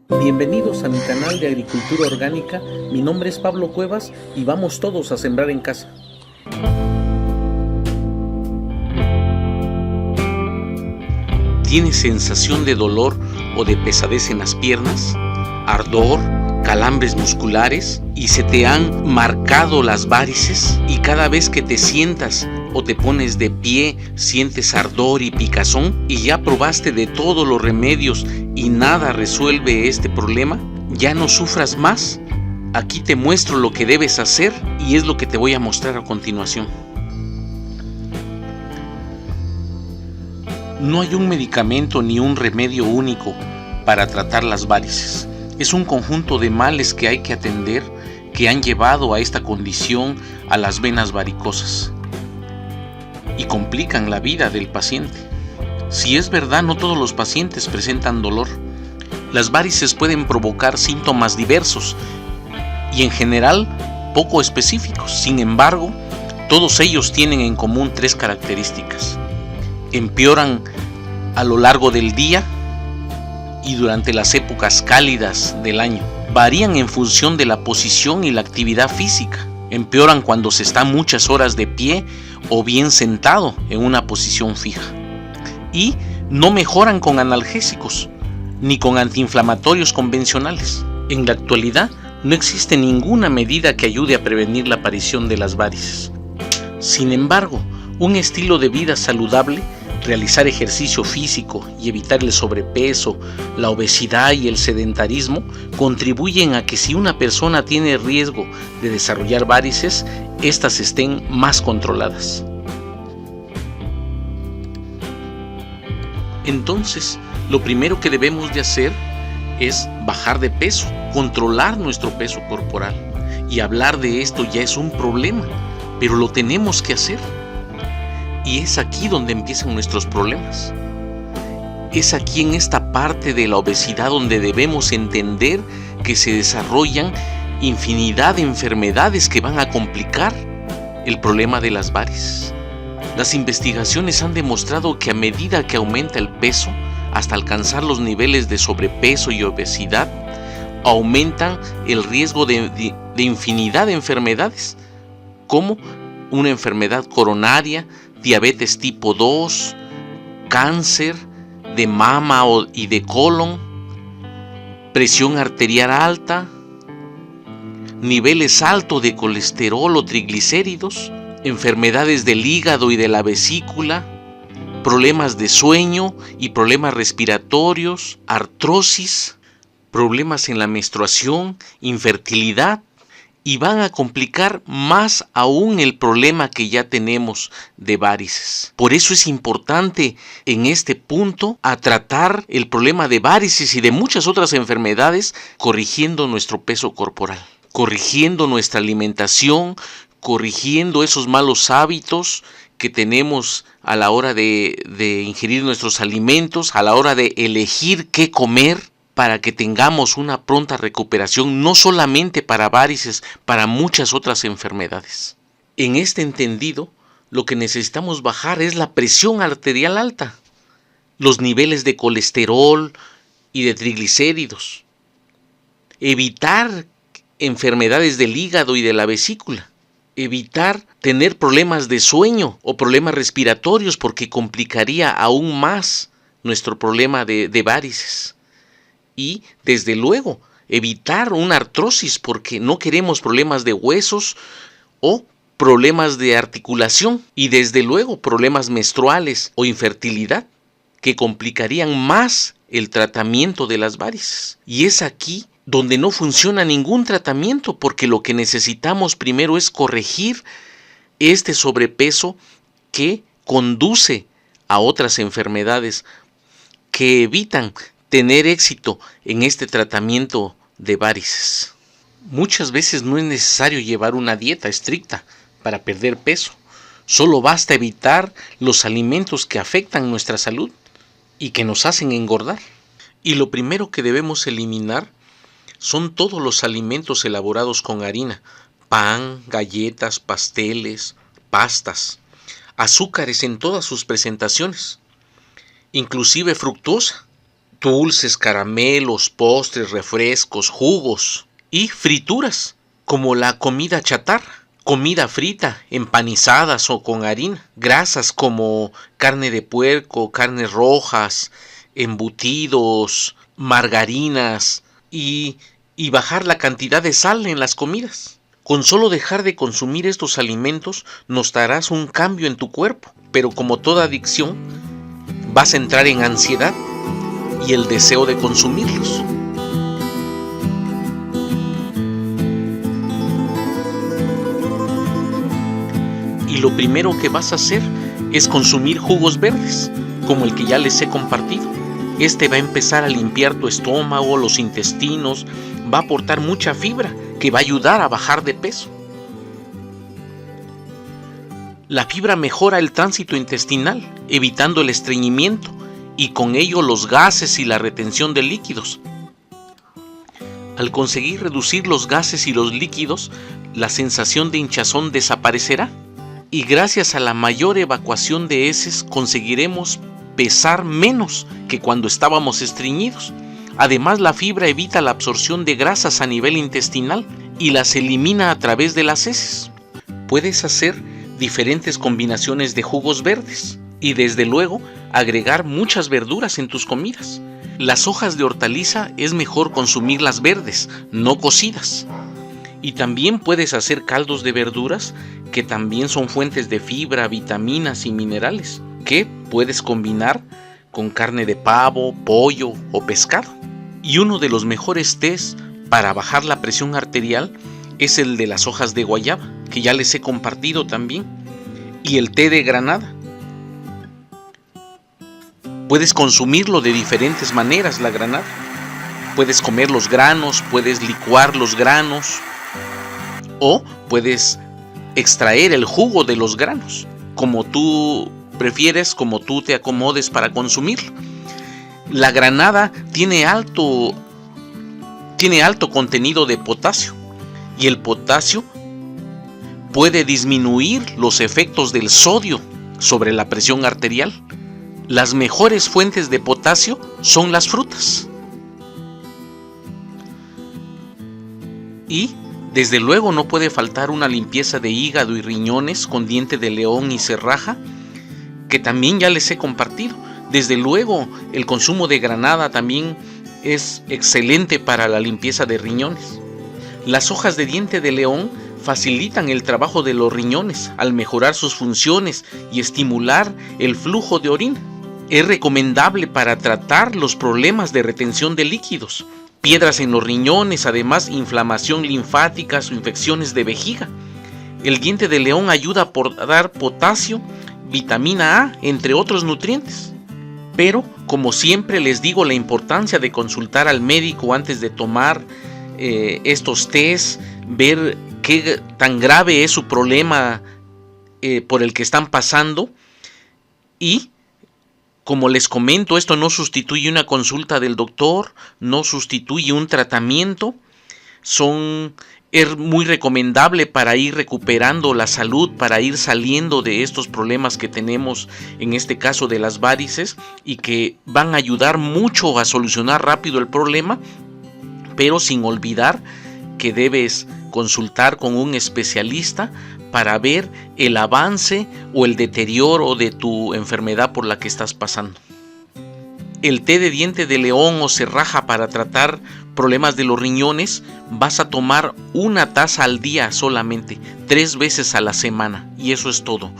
Bienvenidos a mi canal de Agricultura Orgánica. Mi nombre es Pablo Cuevas y vamos todos a sembrar en casa. ¿Tienes sensación de dolor o de pesadez en las piernas? ¿Ardor? ¿Calambres musculares? ¿Y se te han marcado las varices? ¿Y cada vez que te sientas o te pones de pie sientes ardor y picazón? ¿Y ya probaste de todos los remedios y nada resuelve este problema? ¿Ya no sufras más? Aquí te muestro lo que debes hacer y es lo que te voy a mostrar a continuación. No hay un medicamento ni un remedio único para tratar las varices. Es un conjunto de males que hay que atender que han llevado a esta condición a las venas varicosas y complican la vida del paciente. Si es verdad, no todos los pacientes presentan dolor. Las varices pueden provocar síntomas diversos y en general poco específicos. Sin embargo, todos ellos tienen en común tres características. Empeoran a lo largo del día y durante las épocas cálidas del año. Varían en función de la posición y la actividad física. Empeoran cuando se está muchas horas de pie o bien sentado en una posición fija. Y no mejoran con analgésicos ni con antiinflamatorios convencionales. En la actualidad no existe ninguna medida que ayude a prevenir la aparición de las varices. Sin embargo, un estilo de vida saludable, realizar ejercicio físico y evitar el sobrepeso, la obesidad y el sedentarismo contribuyen a que si una persona tiene riesgo de desarrollar varices, éstas estén más controladas. Entonces, lo primero que debemos de hacer es bajar de peso, controlar nuestro peso corporal. Y hablar de esto ya es un problema, pero lo tenemos que hacer. Y es aquí donde empiezan nuestros problemas. Es aquí en esta parte de la obesidad donde debemos entender que se desarrollan infinidad de enfermedades que van a complicar el problema de las varices. Las investigaciones han demostrado que a medida que aumenta el peso, hasta alcanzar los niveles de sobrepeso y obesidad, aumentan el riesgo de infinidad de enfermedades, como una enfermedad coronaria, diabetes tipo 2, cáncer de mama y de colon, presión arterial alta, niveles altos de colesterol o triglicéridos, enfermedades del hígado y de la vesícula, problemas de sueño y problemas respiratorios, artrosis, problemas en la menstruación, infertilidad, y van a complicar más aún el problema que ya tenemos de varices. Por eso es importante en este punto a tratar el problema de varices y de muchas otras enfermedades corrigiendo nuestro peso corporal, corrigiendo nuestra alimentación, corrigiendo esos malos hábitos que tenemos a la hora de ingerir nuestros alimentos, a la hora de elegir qué comer, para que tengamos una pronta recuperación, no solamente para varices, para muchas otras enfermedades. En este entendido, lo que necesitamos bajar es la presión arterial alta, los niveles de colesterol y de triglicéridos, evitar enfermedades del hígado y de la vesícula, evitar tener problemas de sueño o problemas respiratorios porque complicaría aún más nuestro problema de varices. Y, desde luego, evitar una artrosis porque no queremos problemas de huesos o problemas de articulación y, desde luego, problemas menstruales o infertilidad que complicarían más el tratamiento de las varices. Y es aquí donde no funciona ningún tratamiento porque lo que necesitamos primero es corregir este sobrepeso que conduce a otras enfermedades que evitan tener éxito en este tratamiento de varices. Muchas veces no es necesario llevar una dieta estricta para perder peso. Solo basta evitar los alimentos que afectan nuestra salud y que nos hacen engordar. Y lo primero que debemos eliminar son todos los alimentos elaborados con harina: pan, galletas, pasteles, pastas, azúcares en todas sus presentaciones, inclusive fructosa. dulces, caramelos, postres, refrescos, jugos y frituras, como la comida chatarra, comida frita, empanizadas o con harina, grasas como carne de puerco, carnes rojas, embutidos, margarinas y bajar la cantidad de sal en las comidas. Con solo dejar de consumir estos alimentos notarás un cambio en tu cuerpo, pero como toda adicción, vas a entrar en ansiedad y el deseo de consumirlos. Y lo primero que vas a hacer es consumir jugos verdes, como el que ya les he compartido. Este va a empezar a limpiar tu estómago, los intestinos, va a aportar mucha fibra que va a ayudar a bajar de peso. La fibra mejora el tránsito intestinal, evitando el estreñimiento y con ello los gases y la retención de líquidos. Al conseguir reducir los gases y los líquidos, la sensación de hinchazón desaparecerá y gracias a la mayor evacuación de heces conseguiremos pesar menos que cuando estábamos estreñidos. Además, la fibra evita la absorción de grasas a nivel intestinal y las elimina a través de las heces. Puedes hacer diferentes combinaciones de jugos verdes y desde luego agregar muchas verduras en tus comidas. Las hojas de hortaliza es mejor consumirlas verdes, no cocidas. Y también puedes hacer caldos de verduras que también son fuentes de fibra, vitaminas y minerales, que puedes combinar con carne de pavo, pollo o pescado. Y uno de los mejores tés para bajar la presión arterial es el de las hojas de guayaba, que ya les he compartido también, y el té de granada. Puedes consumirlo de diferentes maneras, la granada. Puedes comer los granos, puedes licuar los granos o puedes extraer el jugo de los granos, como tú prefieres, como tú te acomodes para consumirlo. La granada tiene alto contenido de potasio y el potasio puede disminuir los efectos del sodio sobre la presión arterial. Las mejores fuentes de potasio son las frutas. Y desde luego no puede faltar una limpieza de hígado y riñones con diente de león y cerraja, que también ya les he compartido. Desde luego el consumo de granada también es excelente para la limpieza de riñones. Las hojas de diente de león facilitan el trabajo de los riñones al mejorar sus funciones y estimular el flujo de orina. Es recomendable para tratar los problemas de retención de líquidos, piedras en los riñones, además inflamación linfática o infecciones de vejiga. El diente de león ayuda a dar potasio, vitamina A, entre otros nutrientes. Pero, como siempre les digo, la importancia de consultar al médico antes de tomar estos tés, ver qué tan grave es su problema por el que están pasando. Y, como les comento, esto no sustituye una consulta del doctor, no sustituye un tratamiento. Es muy recomendable para ir recuperando la salud, para ir saliendo de estos problemas que tenemos, en este caso de las varices, y que van a ayudar mucho a solucionar rápido el problema, pero sin olvidar que debes consultar con un especialista para ver el avance o el deterioro de tu enfermedad por la que estás pasando. El té de diente de león o cerraja para tratar problemas de los riñones, vas a tomar una taza al día solamente, 3 veces a la semana, y eso es todo.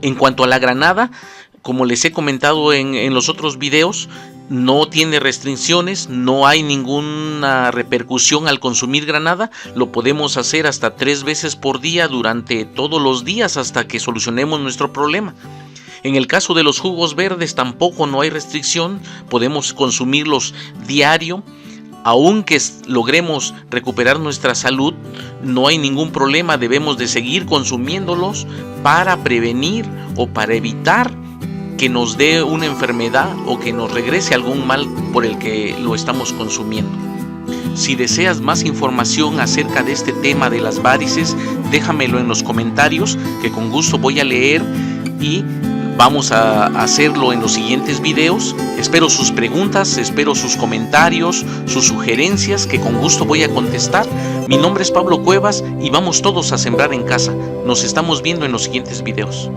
En cuanto a la granada, como les he comentado en los otros videos, no tiene restricciones, no hay ninguna repercusión al consumir granada. Lo podemos hacer hasta 3 veces por día durante todos los días hasta que solucionemos nuestro problema. En el caso de los jugos verdes tampoco no hay restricción, podemos consumirlos diario. Aunque logremos recuperar nuestra salud, no hay ningún problema, debemos de seguir consumiéndolos para prevenir o para evitar que nos dé una enfermedad o que nos regrese algún mal por el que lo estamos consumiendo. Si deseas más información acerca de este tema de las varices, déjamelo en los comentarios, que con gusto voy a leer y Vamos a hacerlo en los siguientes videos. Espero sus preguntas, espero sus comentarios, sus sugerencias, que con gusto voy a contestar. Mi nombre es Pablo Cuevas y vamos todos a sembrar en casa. Nos estamos viendo en los siguientes videos.